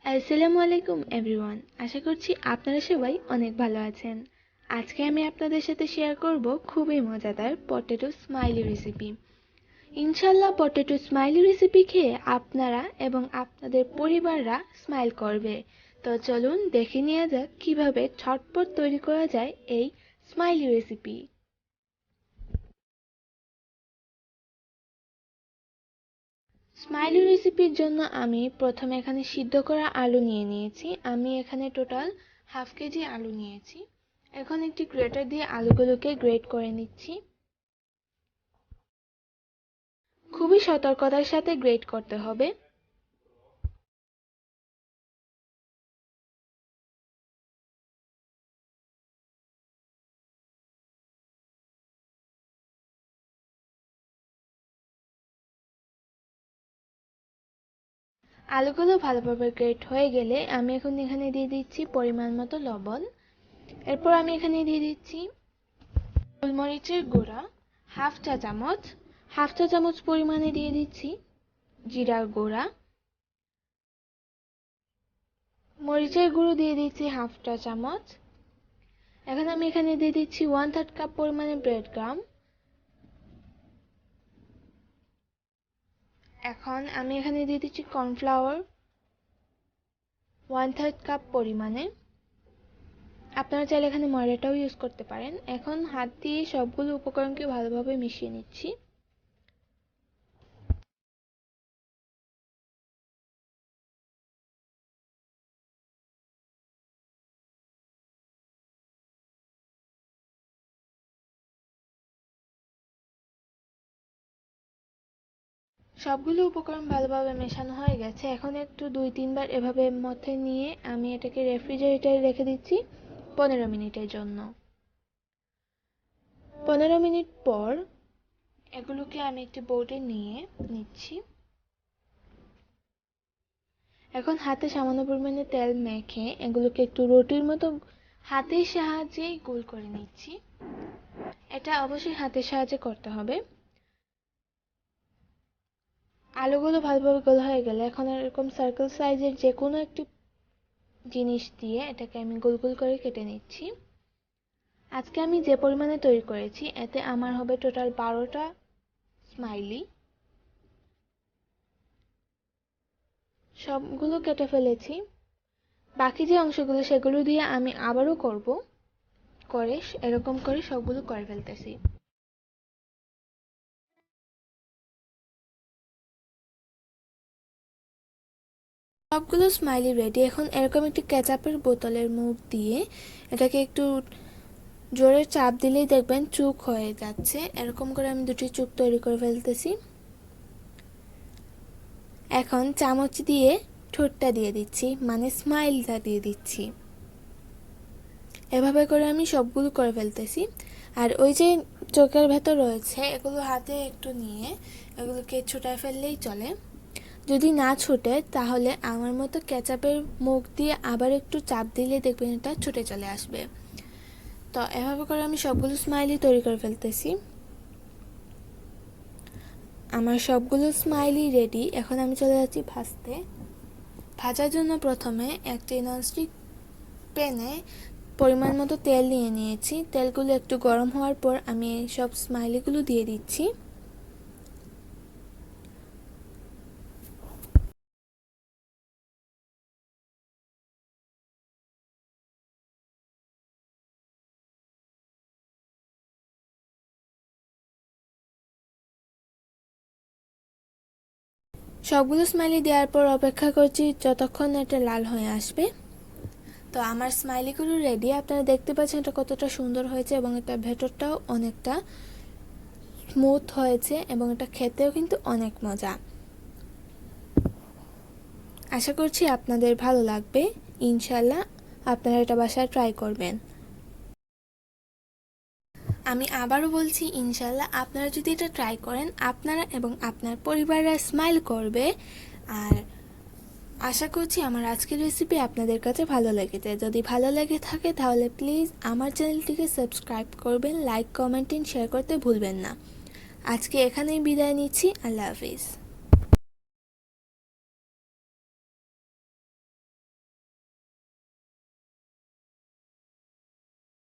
আসসালামু আলাইকুম এভরিওয়ান। আশা করছি আপনারা সবাই অনেক ভালো আছেন। আজকে আমি আপনাদের সাথে শেয়ার করব খুবই মজাদার পটেটো স্মাইলি রেসিপি। ইনশাল্লাহ পটেটো স্মাইলি রেসিপি খেয়ে আপনারা এবং আপনাদের পরিবাররা স্মাইল করবে। তো চলুন দেখে নেওয়া যাক কিভাবে ঝটপট তৈরি করা যায় এই স্মাইলি রেসিপি। স্মাইলি রেসিপির জন্য আমি প্রথমে এখানে সিদ্ধ করা আলু নিয়ে নিয়েছি। আমি এখানে টোটাল হাফ কেজি আলু নিয়েছি। এখন একটি গ্রেটার দিয়ে আলুগুলোকে গ্রেট করে নিচ্ছি। খুবই সতর্কতার সাথে গ্রেট করতে হবে। আলুগুলো ভালোভাবে গ্রেট হয়ে গেলে আমি এখন এখানে দিয়ে দিচ্ছি পরিমাণ মতো লবণ। এরপর আমি এখানে দিয়ে দিচ্ছি গোলমরিচের গুঁড়া হাফ চা চামচ পরিমাণে দিয়ে দিচ্ছি জিরার গুঁড়া, মরিচের গুঁড়ো দিয়ে দিচ্ছি হাফ চা চামচ। এখন আমি এখানে দিয়ে দিচ্ছি 1/3 কাপ পরিমাণে ব্রেড ক্রাম। এখন আমি এখানে দিয়ে দিচ্ছি কর্নফ্লাওয়ার 1/3 কাপ পরিমাণে। আপনারা চাইলে এখানে ময়দাটাও ইউজ করতে পারেন। এখন হাত দিয়ে সবগুলো উপকরণকে ভালোভাবে মিশিয়ে নিচ্ছি। সবগুলো উপকরণ ভালোভাবে মেশানো হয়ে গেছে। এখন একটু 2-3 বার এভাবে মথে নিয়ে আমি এটাকে রেফ্রিজারেটরে রেখে দিচ্ছি 15 মিনিটের জন্য। 15 মিনিট পর এগুলোকে আমি একটি বোর্ডে নিয়ে নিচ্ছি। এখন হাতে সামান্য পরিমাণে তেল মেখে এগুলোকে একটু রুটির মতো হাতের সাহায্যেই গোল করে নিচ্ছি। এটা অবশ্যই হাতের সাহায্যে করতে হবে। আলুগুলো ভালোভাবে গোল হয়ে গেলে এখন এরকম সার্কেল সাইজের যে কোনো একটি জিনিস দিয়ে এটাকে আমি গোল গোল করে কেটে নিচ্ছি। আজকে আমি যে পরিমাণে তৈরি করেছি এতে আমার হবে টোটাল 12টা স্মাইলি। সবগুলো কেটে ফেলেছি। বাকি যে অংশগুলো সেগুলো দিয়ে আমি আবারও করব, করে এরকম করে সবগুলো করে ফেলতেছি। সবগুলো স্মাইলি রেডি। এখন এরকম একটি কেচাপের বোতলের মুখ দিয়ে এটাকে একটু জোরে চাপ দিলেই দেখবেন চুক হয়ে যাচ্ছে। এরকম করে আমি দুটি চুক তৈরি করে ফেলতেছি। এখন চামচ দিয়ে ঠোঁটটা দিয়ে দিচ্ছি, মানে স্মাইলটা দিয়ে দিচ্ছি। এভাবে করে আমি সবগুলো করে ফেলতেছি। আর ওই যে চোখের ভেতর রয়েছে এগুলো হাতে একটু নিয়ে এগুলোকে ছুটায় ফেললেই চলে। যদি না ছুটে তাহলে আমার মতো কেচাপের মুখ দিয়ে আবার একটু চাপ দিলে দেখবেন এটা ছুটে চলে আসবে। তো এভাবে করে আমি সবগুলো স্মাইলি তৈরি করে ফেলতেছি। আমার সবগুলো স্মাইলি রেডি। এখন আমি চলে যাচ্ছি ভাজতে। ভাজার জন্য প্রথমে একটি ননস্টিক প্যানে পরিমাণ মতো তেল নিয়ে নিয়েছি। তেলগুলো একটু গরম হওয়ার পর আমি সব স্মাইলিগুলো দিয়ে দিচ্ছি। সবগুলো স্মাইলি দেওয়ার পর অপেক্ষা করছি যতক্ষণ এটা লাল হয়ে আসবে। তো আমার স্মাইলিগুলো রেডি। আপনারা দেখতে পাচ্ছেন এটা কতটা সুন্দর হয়েছে এবং এটা ভেতরটাও অনেকটা স্মুথ হয়েছে এবং এটা খেতেও কিন্তু অনেক মজা। আশা করছি আপনাদের ভালো লাগবে। ইনশাল্লাহ আপনারা এটা বাসায় ট্রাই করবেন। আমি আবারও বলছি ইনশাল্লাহ আপনারা যদি এটা ট্রাই করেন আপনারা এবং আপনার পরিবাররা স্মাইল করবে। আর আশা করছি আমার আজকের রেসিপি আপনাদের কাছে ভালো লেগেছে। যদি ভালো লেগে থাকে তাহলে প্লিজ আমার চ্যানেলটিকে সাবস্ক্রাইব করবেন, লাইক কমেন্ট শেয়ার করতে ভুলবেন না। আজকে এখানেই বিদায় নিচ্ছি। আল্লাহ হাফিজ।